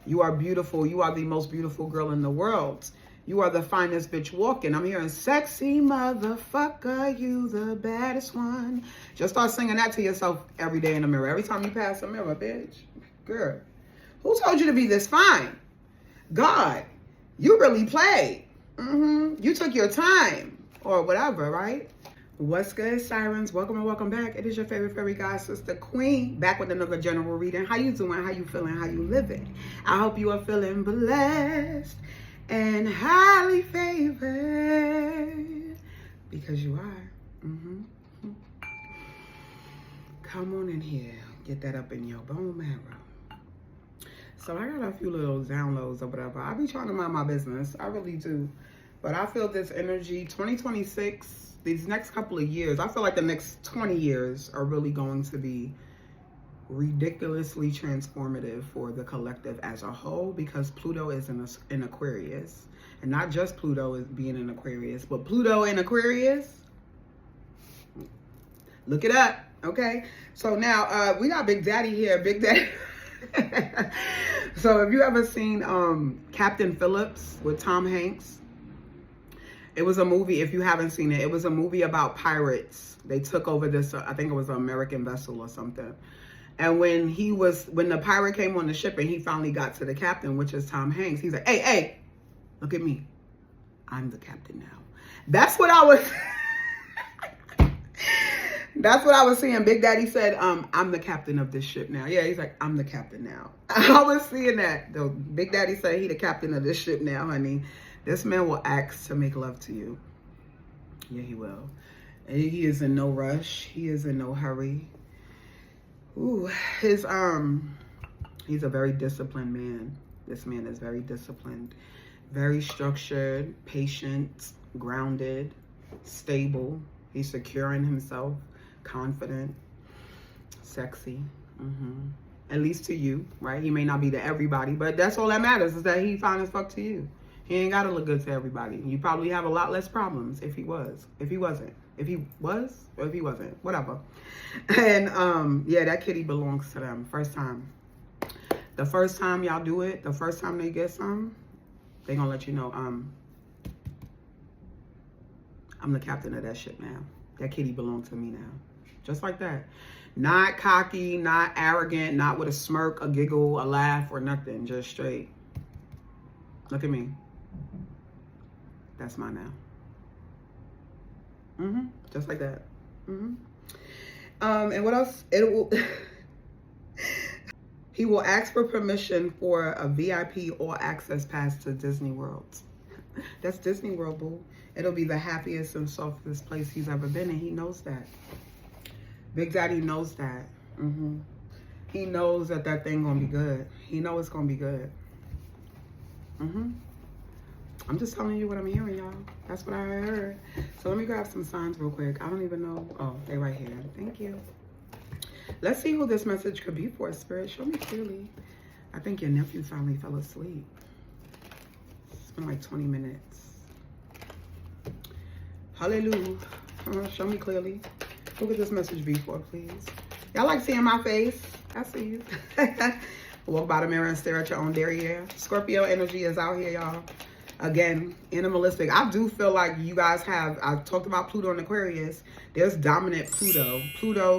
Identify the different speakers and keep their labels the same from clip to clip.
Speaker 1: You are beautiful. You are the most beautiful girl in the world. You are the finest bitch walking. I'm hearing sexy motherfucker, you the baddest one. Just start singing that to yourself every day in the mirror. Every time you pass a mirror, bitch. Girl, who told you to be this fine? God, you really played. You took your time or whatever, right? What's good, Sirens? Welcome and welcome back. It is your favorite fairy god sister, Queen, back with another general reading. How you doing? How you feeling? How you living? I hope you are feeling blessed and highly favored because you are. Come on in here. Get that up in your bone marrow. So I got a few little downloads or whatever. I be trying to mind my business. I really do. But I feel this energy, 2026, these next couple of years, I feel like the next 20 years are really going to be ridiculously transformative for the collective as a whole, because Pluto is in Aquarius. And not just Pluto is being in Aquarius, but Pluto in Aquarius. Look it up, okay? So now we got Big Daddy here. Big Daddy. So have you ever seen Captain Phillips with Tom Hanks? It was a movie, if you haven't seen it, it was a movie about pirates. They took over this, I think it was an American vessel or something. And when the pirate came on the ship and he finally got to the captain, which is Tom Hanks, he's like, hey, look at me. I'm the captain now. That's what I was seeing. Big Daddy said, I'm the captain of this ship now. Yeah, he's like, I'm the captain now. I was seeing that. Though Big Daddy said he the captain of this ship now, honey. This man will ask to make love to you. Yeah, he will. And he is in no rush. He is in no hurry. Ooh, he's a very disciplined man. This man is very disciplined, very structured, patient, grounded, stable. He's secure in himself, confident, sexy. At least to you, right? He may not be to everybody, but that's all that matters, is that he fine as fuck to you. He ain't gotta look good to everybody. You probably have a lot less problems if he was. If he wasn't. If he was, or if he wasn't. Whatever. And yeah, that kitty belongs to them. First time. The first time y'all do it, the first time they get some, they gonna let you know, I'm the captain of that ship now. That kitty belongs to me now. Just like that. Not cocky, not arrogant, not with a smirk, a giggle, a laugh, or nothing. Just straight. Look at me. That's mine now. Just like that. And what else? He will ask for permission for a VIP all access pass to Disney World. That's Disney World, boo. It'll be the happiest and softest place he's ever been, and he knows that. Big Daddy knows that. He knows that thing gonna be good. He knows it's gonna be good. I'm just telling you what I'm hearing, y'all. That's what I heard. So let me grab some signs real quick. I don't even know. Oh, they right here. Thank you. Let's see who this message could be for, Spirit. Show me clearly. I think your nephew finally fell asleep. It's been like 20 minutes. Hallelujah. Show me clearly. Who could this message be for, please? Y'all like seeing my face? I see you. Walk by the mirror and stare at your own derriere. Scorpio energy is out here, y'all. Again, animalistic. I do feel like you guys have, I talked about Pluto and Aquarius. There's dominant Pluto.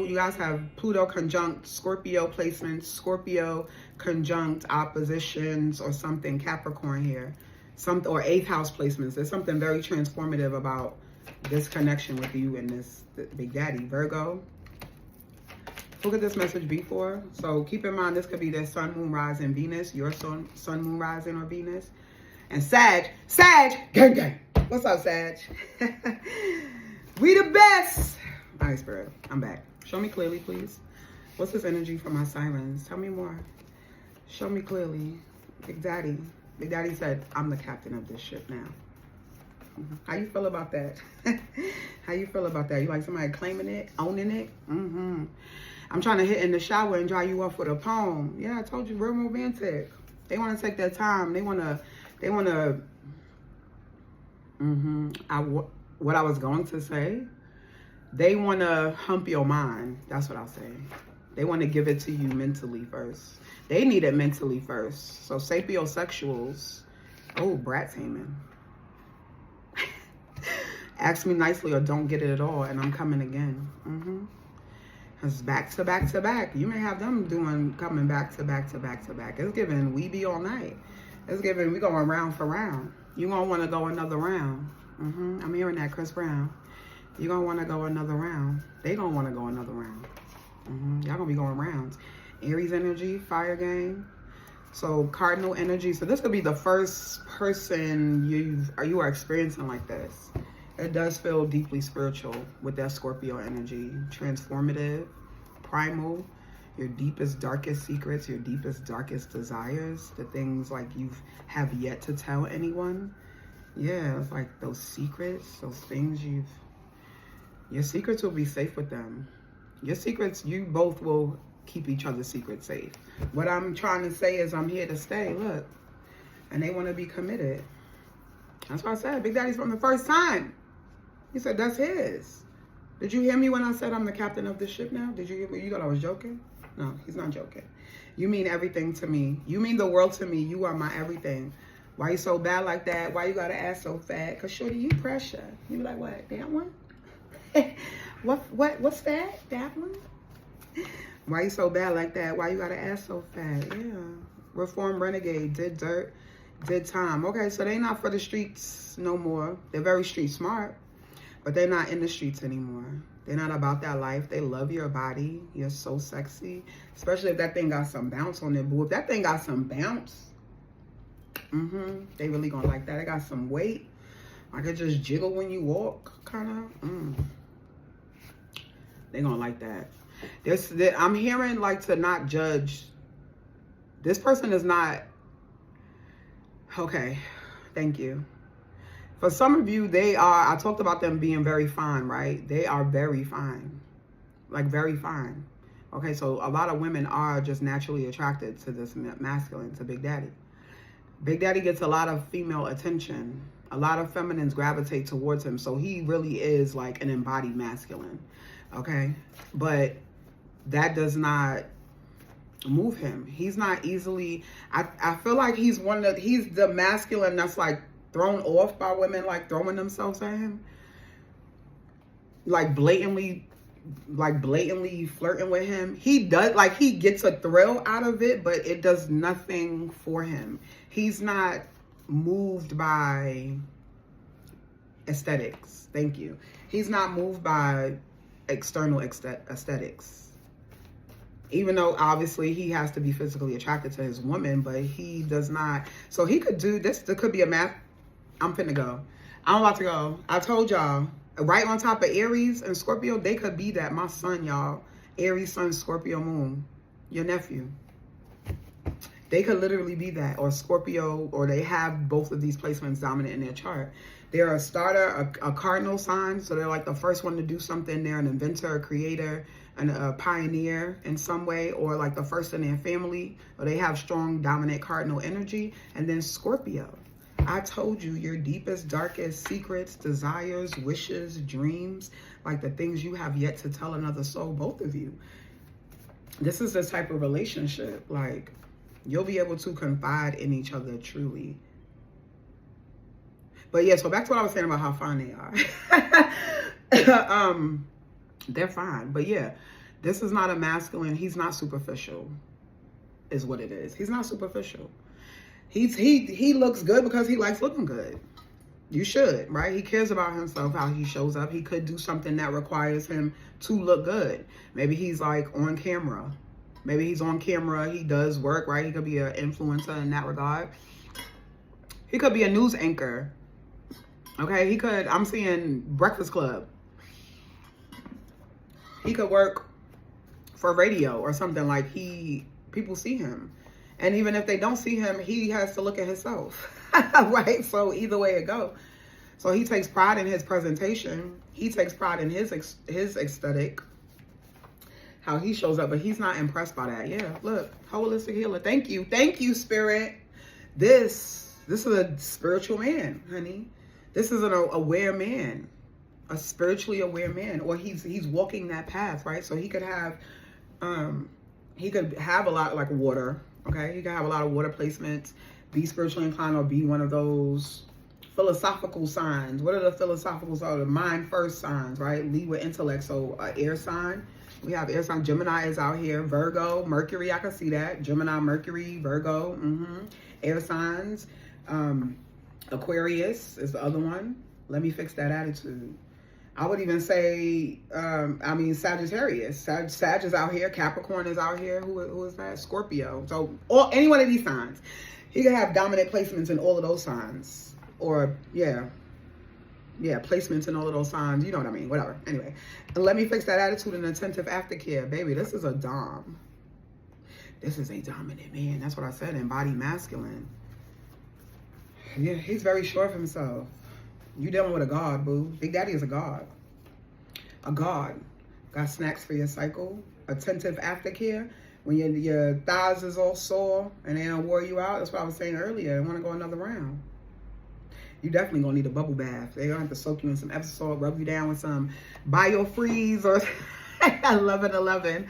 Speaker 1: You guys have Pluto conjunct Scorpio placements, Scorpio conjunct oppositions or something, Capricorn here. Or 8th house placements. There's something very transformative about this connection with you and this Big Daddy. Virgo. Who could this message be for? So keep in mind, this could be their sun, moon, rising, Venus, your sun, moon, rising, or Venus. And Sag, gang, gang. What's up, Sag? We the best. All right, Spirit, I'm back. Show me clearly, please. What's this energy for my sirens? Tell me more. Show me clearly. Big Daddy. Big Daddy said, I'm the captain of this ship now. How you feel about that? How you feel about that? You like somebody claiming it, owning it? I'm trying to hit in the shower and dry you off with a poem. Yeah, I told you, real romantic. They want to take their time. What I was going to say, they want to hump your mind. That's what I'll say. They want to give it to you mentally first. They need it mentally first. So sapiosexuals. Oh, brat taming. Ask me nicely or don't get it at all, and I'm coming again. It's back to back to back. You may have them coming back to back to back to back. It's giving we be all night. It's giving we going round for round. You gonna want to go another round. I'm hearing that, Chris Brown. You gonna want to go another round. They gonna want to go another round. Y'all gonna be going rounds. Aries energy, fire game. So cardinal energy. So this could be the first person you are experiencing like this. It does feel deeply spiritual with that Scorpio energy. Transformative, primal, your deepest, darkest secrets, your deepest, darkest desires, the things like you have yet to tell anyone. Yeah, it's like those secrets, those things your secrets will be safe with them. Your secrets, you both will keep each other's secrets safe. What I'm trying to say is I'm here to stay, look. And they want to be committed. That's what I said. Big Daddy's from the first time. He said that's his. Did you hear me when I said I'm the captain of this ship now? Did you hear me? You thought I was joking? No, he's not joking. You mean everything to me. You mean the world to me. You are my everything. Why you so bad like that? Why you got to ass so fat? Because shorty, you pressure. You be like, what? That one? What's that? That one? Why you so bad like that? Why you got to ass so fat? Yeah. Reform renegade. Did dirt. Did time. Okay, so they not for the streets no more. They're very street smart. But they're not in the streets anymore. They're not about that life. They love your body. You're so sexy. Especially if that thing got some bounce on it, boo. If that thing got some bounce, they really gonna like that. It got some weight. Like it just jiggle when you walk, kind of. They gonna like that. I'm hearing like to not judge. This person is not. Okay, thank you. For some of you, I talked about them being very fine, right? They are very fine. Like very fine. Okay, so a lot of women are just naturally attracted to this masculine, to Big Daddy. Big Daddy gets a lot of female attention. A lot of feminines gravitate towards him. So he really is like an embodied masculine. Okay? But that does not move him. He's not easily... I feel like he's the masculine that's like thrown off by women, like throwing themselves at him, like blatantly flirting with him. He does, like, he gets a thrill out of it, but it does nothing for him. He's not moved by aesthetics. Thank you. He's not moved by external aesthetics. Even though obviously he has to be physically attracted to his woman, but he does not. So he could do this. There could be a math. I'm finna go. I'm about to go. I told y'all, right on top of Aries and Scorpio, they could be that. My son, y'all. Aries, Sun, Scorpio, Moon. Your nephew. They could literally be that. Or Scorpio, or they have both of these placements dominant in their chart. They're a starter, a cardinal sign. So they're like the first one to do something. They're an inventor, a creator, a pioneer in some way. Or like the first in their family. Or they have strong, dominant cardinal energy. And then Scorpio. I told you your deepest, darkest secrets, desires, wishes, dreams, like the things you have yet to tell another soul, both of you. This is the type of relationship, like, you'll be able to confide in each other truly. But yeah, so back to what I was saying about how fine they are. They're fine. But yeah, this is not a masculine. He's not superficial, is what it is. He's not superficial. He looks good because he likes looking good. You should, right? He cares about himself, how he shows up. He could do something that requires him to look good. Maybe he's like on camera. Maybe he's on camera. He does work, right? He could be an influencer in that regard. He could be a news anchor. Okay, he could, I'm seeing Breakfast Club. He could work for radio or something, like people see him. And even if they don't see him, he has to look at himself, right? So either way it go. So he takes pride in his presentation. He takes pride in his aesthetic, how he shows up, but he's not impressed by that. Yeah, look, holistic healer. Thank you, Spirit. This is a spiritual man, honey. This is an aware man, a spiritually aware man, or he's walking that path, right? So he could have a lot like water. Okay, you can have a lot of water placements, be spiritually inclined, or be one of those philosophical signs. What are the philosophical signs? The mind first signs, right? Lead with intellect. So air sign. We have air sign. Gemini is out here. Virgo, Mercury, I can see that. Gemini, Mercury, Virgo. Air signs. Aquarius is the other one. Let me fix that attitude. I would even say, Sagittarius. Sag is out here. Capricorn is out here. Who is that? Scorpio. So any one of these signs. He can have dominant placements in all of those signs. Or, yeah, placements in all of those signs. You know what I mean? Whatever. Anyway, and let me fix that attitude and attentive aftercare. Baby, this is a dom. This is a dominant man. That's what I said. Embodied masculine. Yeah, he's very sure of himself. You dealing with a god, boo. Big Daddy is a god. A god. Got snacks for your cycle. Attentive aftercare. When your thighs is all sore and they don't wear you out. That's what I was saying earlier. I want to go another round. You definitely going to need a bubble bath. They're going to have to soak you in some Epsom, rub you down with some BioFreeze or 1111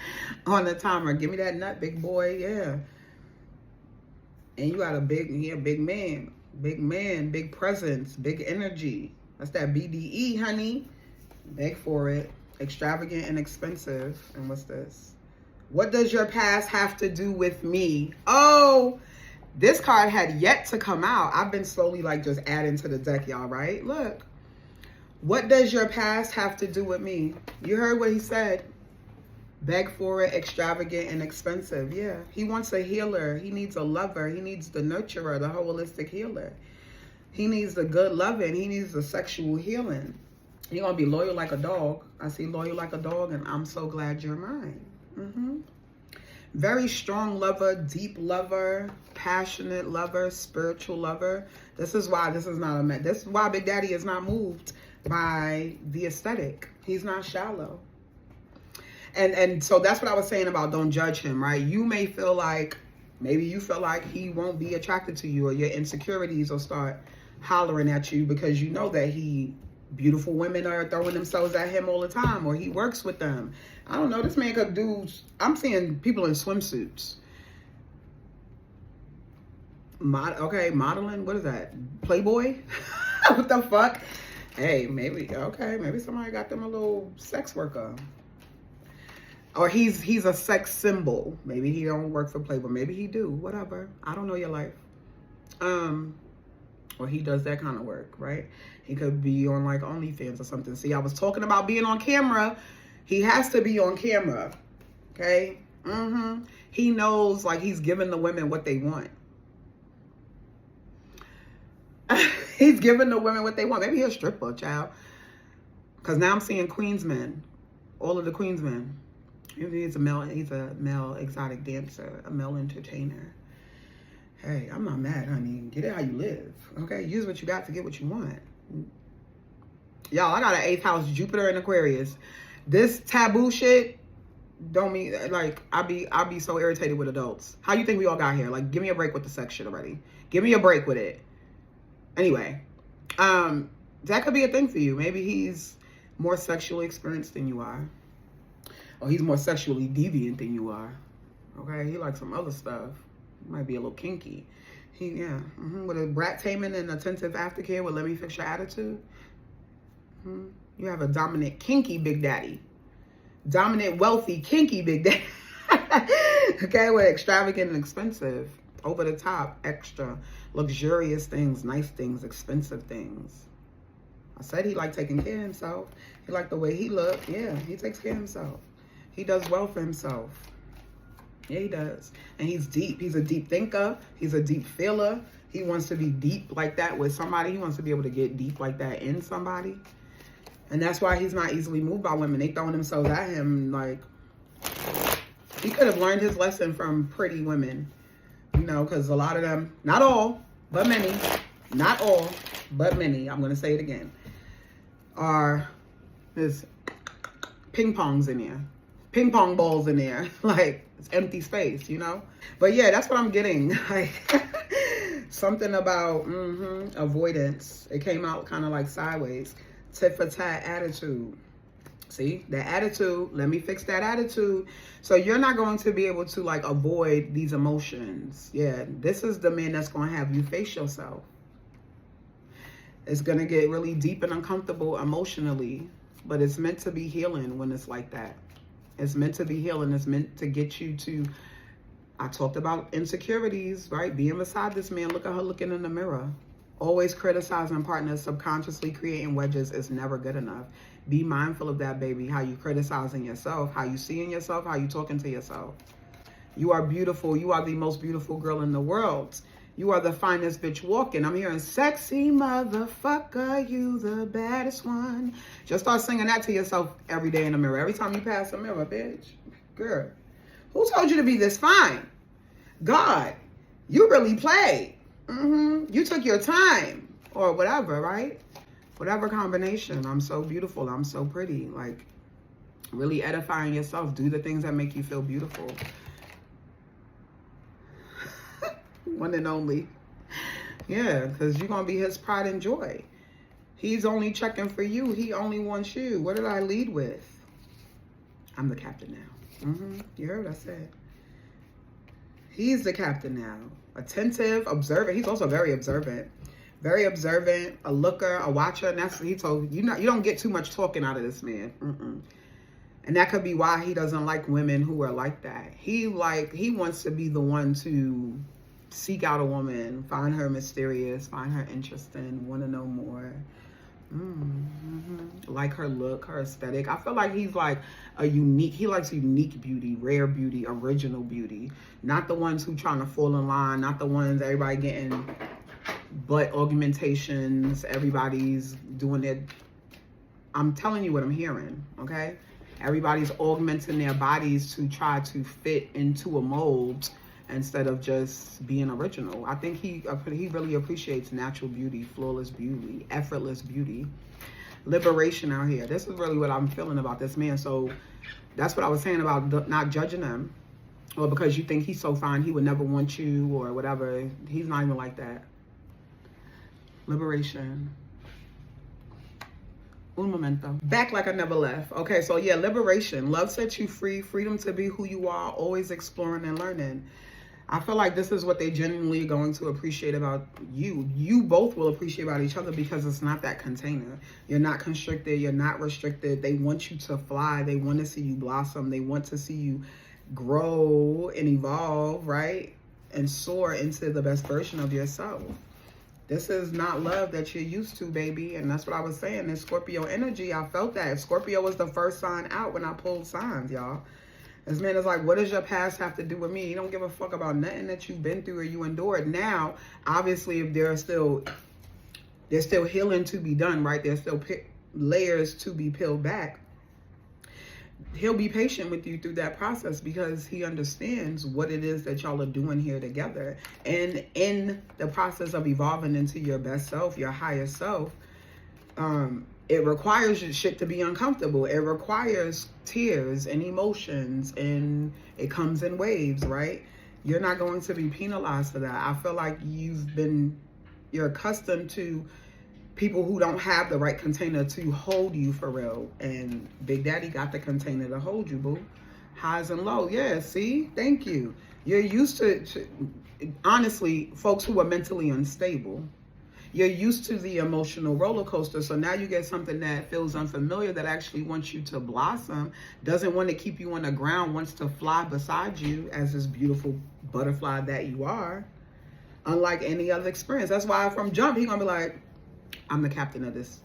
Speaker 1: on the timer. Give me that nut, big boy. Yeah. And you got a big man. Big man, big presence, big energy. That's that BDE, honey. Beg for it. Extravagant and expensive. And what's this? What does your past have to do with me? Oh, this card had yet to come out. I've been slowly just adding to the deck, y'all, right? Look. What does your past have to do with me? You heard what he said. Beg for it, extravagant and expensive. Yeah, he wants a healer. He needs a lover. He needs the nurturer, the holistic healer. He needs the good loving. He needs the sexual healing. You're going to be loyal like a dog. I see loyal like a dog, and I'm so glad you're mine. Very strong lover, deep lover, passionate lover, spiritual lover. This is why this is not a man. This is why Big Daddy is not moved by the aesthetic. He's not shallow. And so that's what I was saying about don't judge him, right? You may feel like, maybe you feel like he won't be attracted to you, or your insecurities will start hollering at you because you know that beautiful women are throwing themselves at him all the time, or he works with them. I don't know, this man could do, I'm seeing people in swimsuits. Modeling, what is that? Playboy? What the fuck? Hey, maybe somebody got them a little sex worker. Or he's a sex symbol. Maybe he don't work for Playboy. Maybe he do. Whatever. I don't know your life. Or he does that kind of work, right? He could be on OnlyFans or something. See, I was talking about being on camera. He has to be on camera. Okay? He knows he's giving the women what they want. He's giving the women what they want. Maybe he's a stripper, child. Because now I'm seeing Queensmen. All of the Queensmen. He's a male exotic dancer, a male entertainer. Hey, I'm not mad, honey. Get it how you live, okay? Use what you got to get what you want. Y'all, I got an 8th house, Jupiter in Aquarius. This taboo shit don't mean, I be so irritated with adults. How you think we all got here? Give me a break with the sex shit already. Give me a break with it. Anyway, that could be a thing for you. Maybe he's more sexually experienced than you are. Or he's more sexually deviant than you are. Okay, he likes some other stuff. He might be a little kinky. With a brat taming and attentive aftercare with let me fix your attitude. You have a dominant, kinky Big Daddy. Dominant, wealthy, kinky Big Daddy. Okay, with extravagant and expensive. Over the top, extra, luxurious things, nice things, expensive things. I said he liked taking care of himself. He liked the way he looked. Yeah, he takes care of himself. He does well for himself. Yeah, he does. And he's deep. He's a deep thinker. He's a deep feeler. He wants to be deep like that with somebody. He wants to be able to get deep like that in somebody. And that's why he's not easily moved by women. They throwing themselves at him he could have learned his lesson from pretty women. Because a lot of them, not all, but many, not all, but many, I'm going to say it again, there's ping pongs in there. Ping pong balls in there. It's empty space, But yeah, that's what I'm getting. Something about avoidance. It came out kind of sideways. Tit for tat attitude. See, that attitude, let me fix that attitude. So you're not going to be able to like avoid these emotions. Yeah, this is the man that's going to have you face yourself. It's going to get really deep and uncomfortable emotionally, but it's meant to be healing when it's like that. It's meant to be healing. It's meant to get you to, I talked about insecurities, right? Being beside this man, look at her looking in the mirror. Always criticizing partners, subconsciously creating wedges is never good enough. Be mindful of that, baby. How you criticizing yourself, how you seeing yourself, how you talking to yourself. You are beautiful. You are the most beautiful girl in the world. You are the finest bitch walking. I'm hearing sexy motherfucker, you the baddest one. Just start singing that to yourself every day in the mirror. Every time you pass the mirror, bitch. Girl, who told you to be this fine? God, you really played. You took your time or whatever, right? Whatever combination. I'm so beautiful. I'm so pretty. Like, really edifying yourself. Do the things that make you feel beautiful. One and only. Yeah, because you're going to be his pride and joy. He's only checking for you. He only wants you. What did I lead with? I'm the captain now. You heard what I said. He's the captain now. Attentive, observant. He's also very observant. Very observant, a looker, a watcher. And that's what he told you. You don't get too much talking out of this man. And that could be why he doesn't like women who are like that. He wants to be the one to seek out a woman, find her mysterious, find her interesting, want to know more. Like her look, her aesthetic. I feel like he's like he likes unique beauty, rare beauty, original beauty. Not the ones who trying to fall in line, not the ones everybody getting butt augmentations, everybody's doing it. I'm telling you what I'm hearing, okay? Everybody's augmenting their bodies to try to fit into a mold instead of just being original. I think he really appreciates natural beauty, flawless beauty, effortless beauty, liberation out here. This is really what I'm feeling about this man. So that's what I was saying about not judging him, or because you think he's so fine, he would never want you or whatever. He's not even like that. Liberation. Un momento. Back like I never left. Okay, so yeah, liberation. Love sets you free. Freedom to be who you are. Always exploring and learning. I feel like this is what they genuinely going to appreciate about you. You both will appreciate about each other because it's not that container. You're not constricted. You're not restricted. They want you to fly. They want to see you blossom. They want to see you grow and evolve, right? And soar into the best version of yourself. This is not love that you're used to, baby. And that's what I was saying. In Scorpio energy, I felt that. Scorpio was the first sign out when I pulled signs, y'all. This man is like, what does your past have to do with me? He don't give a fuck about nothing that you've been through or you endured. Now, obviously, if there's still healing to be done, right? There's still layers to be peeled back. He'll be patient with you through that process because he understands what it is that y'all are doing here together. And in the process of evolving into your best self, your higher self, it requires your shit to be uncomfortable. It requires tears and emotions, and it comes in waves, right? You're not going to be penalized for that. I feel like you're accustomed to people who don't have the right container to hold you for real. And Big Daddy got the container to hold you, boo. Highs and lows. Yeah, see? Thank you. You're used to honestly, folks who are mentally unstable. You're used to the emotional roller coaster. So now you get something that feels unfamiliar that actually wants you to blossom, doesn't want to keep you on the ground, wants to fly beside you as this beautiful butterfly that you are. Unlike any other experience. That's why from jump, he's going to be like, I'm the captain of this.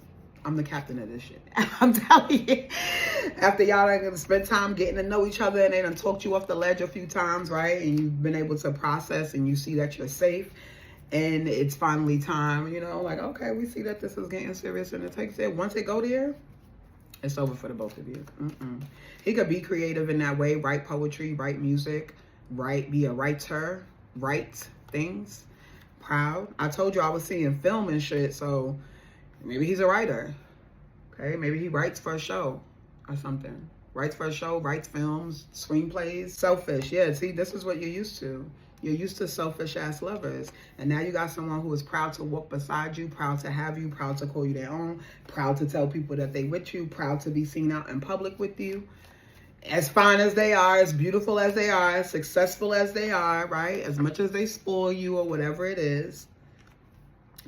Speaker 1: I'm the captain of this shit. I'm telling you. After y'all are going to spend time getting to know each other and they done talked you off the ledge a few times, right? And you've been able to process and you see that you're safe. And it's finally time, you know, like, okay, we see that this is getting serious and it takes it. Once it go there, it's over for the both of you. He could be creative in that way, write poetry, write music, be a writer, write things. Proud. I told you I was seeing film and shit, so maybe he's a writer. Okay, maybe he writes for a show or something. Writes for a show, writes films, screenplays. Selfish. Yeah, see, this is what you're used to. You're used to selfish ass lovers. And now you got someone who is proud to walk beside you, proud to have you, proud to call you their own, proud to tell people that they with you, proud to be seen out in public with you. As fine as they are, as beautiful as they are, as successful as they are, right? As much as they spoil you or whatever it is,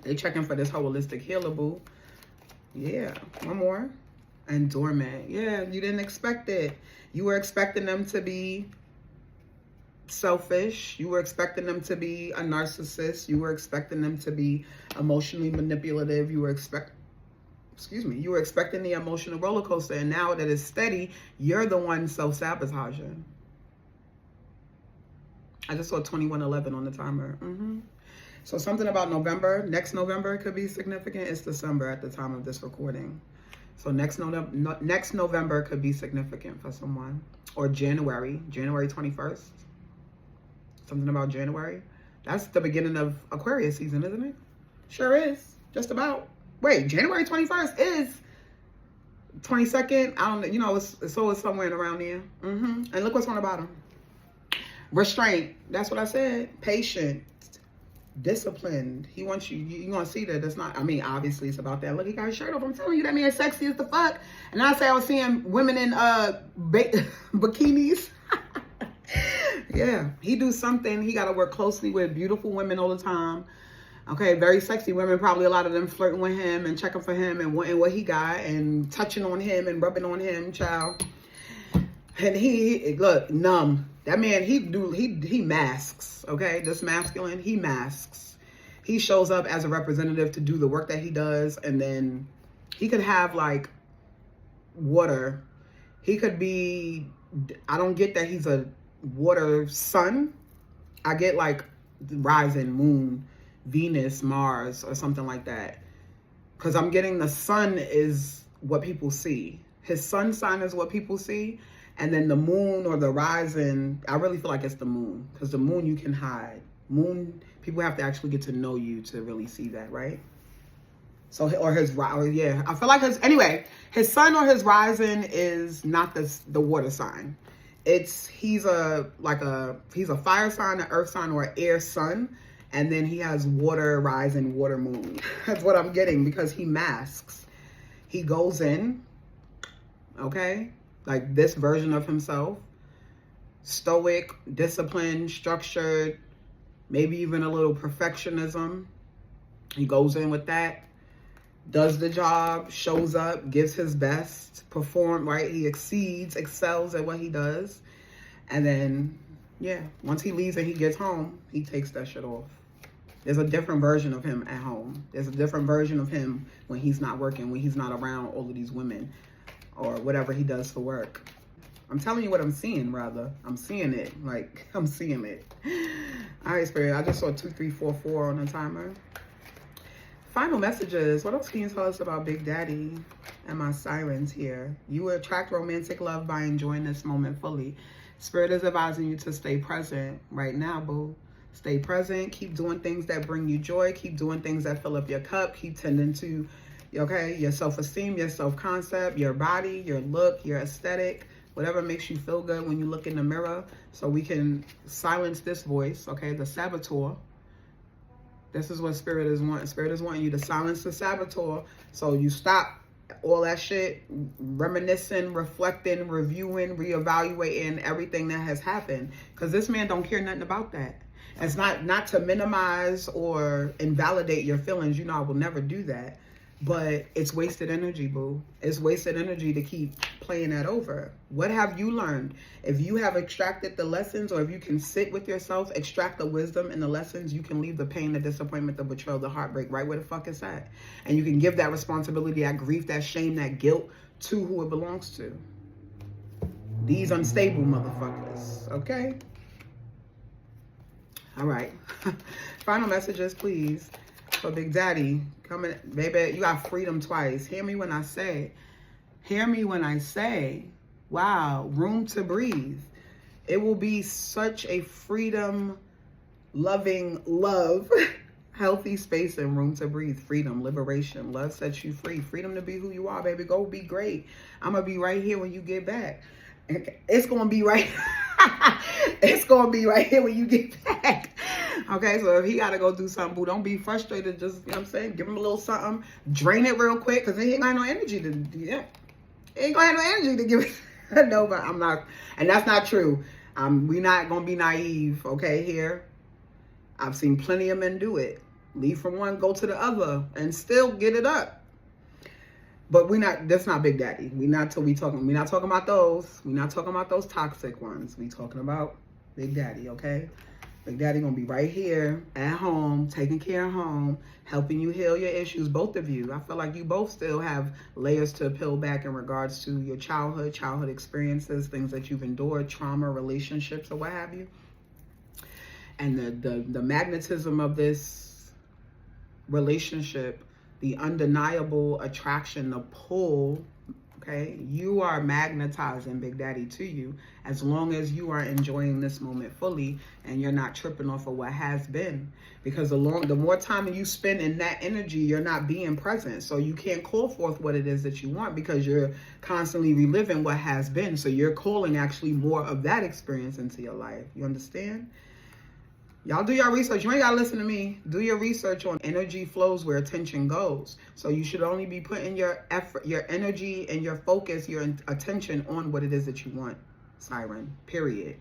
Speaker 1: they checking for this holistic healer, boo. Yeah, one more. And dormant. Yeah, you didn't expect it. You were expecting them to be selfish. You were expecting them to be a narcissist. You were expecting them to be emotionally manipulative. You were expecting the emotional roller coaster. And now that it's steady, you're the one self-sabotaging. I just saw 2111 on the timer. So something about November, next November could be significant. It's December at the time of this recording. So next November could be significant for someone. Or January 21st. Something about January. That's the beginning of Aquarius season, isn't it? Sure is. Just about. Wait, January 21st is 22nd. I don't know. You know, it's always somewhere around there. And look what's on the bottom. Restraint. That's what I said. Patient. Disciplined. He wants you. You're going to see that it's not. I mean, obviously it's about that. Look, he got his shirt off. I'm telling you, that man's sexy as the fuck. And I say I was seeing women in bikinis. Yeah, he do something. He got to work closely with beautiful women all the time. Okay, very sexy women, probably a lot of them flirting with him and checking for him and wanting what he got and touching on him and rubbing on him, child. And he look, numb. That man, he masks, okay? Just masculine, he masks. He shows up as a representative to do the work that he does, and then he could have like water. He could be, I don't get that he's a water sun. I get like rising moon, Venus, Mars, or something like that. Because I'm getting the sun is what people see. His sun sign is what people see. And then the moon or the rising, I really feel like it's the moon. Because the moon you can hide. Moon, people have to actually get to know you to really see that, right? So, yeah. I feel like his sun or his rising is not the water sign. He's a fire sign, an earth sign, or an air sun. And then he has water rising, water moon. That's what I'm getting because he masks. He goes in, okay? Like this version of himself. Stoic, disciplined, structured, maybe even a little perfectionism. He goes in with that, does the job, shows up, gives his best, perform, right? He excels at what he does. And then, yeah, once he leaves and he gets home, he takes that shit off. There's a different version of him at home. There's a different version of him when he's not working, when he's not around all of these women or whatever he does for work. I'm telling you what I'm seeing, rather. I'm seeing it. Like, I'm seeing it. All right, Spirit. I just saw 2344 on the timer. Final messages. What else can you tell us about Big Daddy and my sirens here? You will attract romantic love by enjoying this moment fully. Spirit is advising you to stay present right now, boo. Stay present. Keep doing things that bring you joy. Keep doing things that fill up your cup. Keep tending to, okay, your self-esteem, your self-concept, your body, your look, your aesthetic, whatever makes you feel good when you look in the mirror, so we can silence this voice, okay, the saboteur. This is what Spirit is wanting. Spirit is wanting you to silence the saboteur so you stop all that shit, reminiscing, reflecting, reviewing, reevaluating everything that has happened. Because this man don't care nothing about that. It's not to minimize or invalidate your feelings. You know, I will never do that. But it's wasted energy, boo. It's wasted energy to keep playing that over. What have you learned? If you have extracted the lessons, or if you can sit with yourself, extract the wisdom and the lessons, you can leave the pain, the disappointment, the betrayal, the heartbreak right where the fuck it's at. And you can give that responsibility, that grief, that shame, that guilt to who it belongs to. These unstable motherfuckers, okay? All right. Final messages, please. For Big Daddy, coming, baby, you got freedom twice. Hear me when I say, wow, room to breathe. It will be such a freedom, loving, healthy space and room to breathe. Freedom, liberation, love sets you free. Freedom to be who you are, baby. Go be great. I'm going to be right here when you get back. It's going to be right. It's going to be right here when you get back. Okay, so if he got to go do something, boo, don't be frustrated. Just, you know what I'm saying? Give him a little something. Drain it real quick because he ain't got no energy to do that. He ain't going to have no energy to give it. No, but I'm not. And that's not true. We not going to be naive, okay, here. I've seen plenty of men do it. Leave from one, go to the other, and still get it up. But that's not Big Daddy. We're not talking about those. We're not talking about those toxic ones. We talking about Big Daddy, okay? Big Daddy gonna be right here at home, taking care of home, helping you heal your issues, both of you. I feel like you both still have layers to peel back in regards to your childhood experiences, things that you've endured, trauma, relationships, or what have you. And the magnetism of this relationship, the undeniable attraction, the pull, okay? You are magnetizing Big Daddy to you as long as you are enjoying this moment fully and you're not tripping off of what has been. Because the more time you spend in that energy, you're not being present. So you can't call forth what it is that you want because you're constantly reliving what has been. So you're calling actually more of that experience into your life. You understand? Y'all do your research. You ain't got to listen to me. Do your research on energy flows where attention goes. So you should only be putting your effort, your energy, and your focus, your attention on what it is that you want, Siren, period.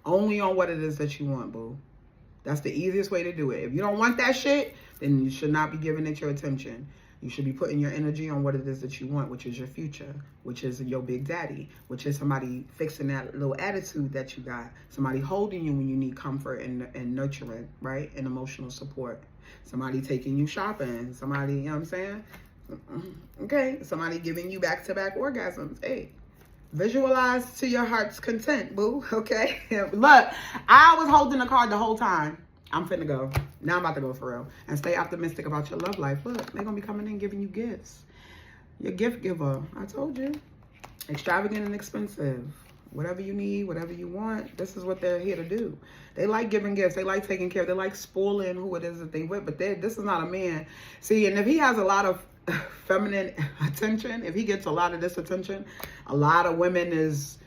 Speaker 1: Only on what it is that you want, boo. That's the easiest way to do it. If you don't want that shit, then you should not be giving it your attention. You should be putting your energy on what it is that you want, which is your future, which is your Big Daddy, which is somebody fixing that little attitude that you got, somebody holding you when you need comfort and nurturing, right? And emotional support. Somebody taking you shopping, somebody, you know what I'm saying? Okay, somebody giving you back-to-back orgasms. Hey, visualize to your heart's content, boo, okay? Look, I was holding the card the whole time. I'm finna go. Now I'm about to go for real. And stay optimistic about your love life. Look, they're going to be coming in giving you gifts. Your gift giver. I told you. Extravagant and expensive. Whatever you need, whatever you want, this is what they're here to do. They like giving gifts. They like taking care. They like spoiling who it is that they with. But this is not a man. See, and if he has a lot of feminine attention, if he gets a lot of this attention, a lot of women is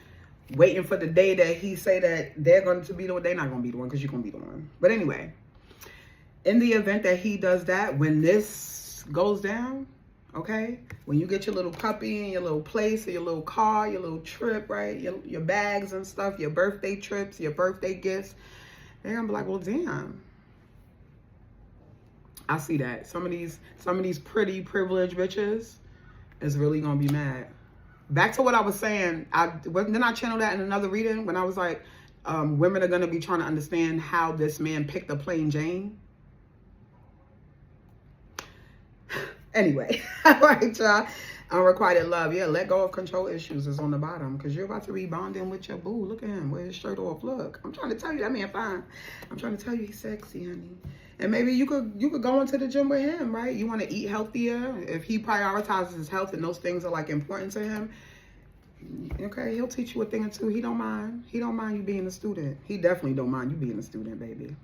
Speaker 1: waiting for the day that he say that they're going to be the one. They're not going to be the one because you're going to be the one. But anyway, in the event that he does that, when this goes down, okay, when you get your little puppy and your little place or your little car, your little trip, right, your bags and stuff, your birthday trips, your birthday gifts, they're going to be like, well, damn. I see that. Some of these pretty privileged bitches is really going to be mad. Back to what I was saying, didn't I channel that in another reading when I was like, women are going to be trying to understand how this man picked a plain Jane? Anyway, all right, y'all. Unrequited love. Yeah, let go of control issues is on the bottom because you're about to be bonding with your boo. Look at him with his shirt off. Look, I'm trying to tell you that man fine. I'm trying to tell you he's sexy, honey. And maybe you could go into the gym with him, right? You want to eat healthier. If he prioritizes his health and those things are like important to him, okay, he'll teach you a thing or two. He don't mind. He don't mind you being a student. He definitely don't mind you being a student, baby.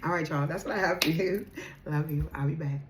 Speaker 1: All right, y'all. That's what I have for you. Love you. I'll be back.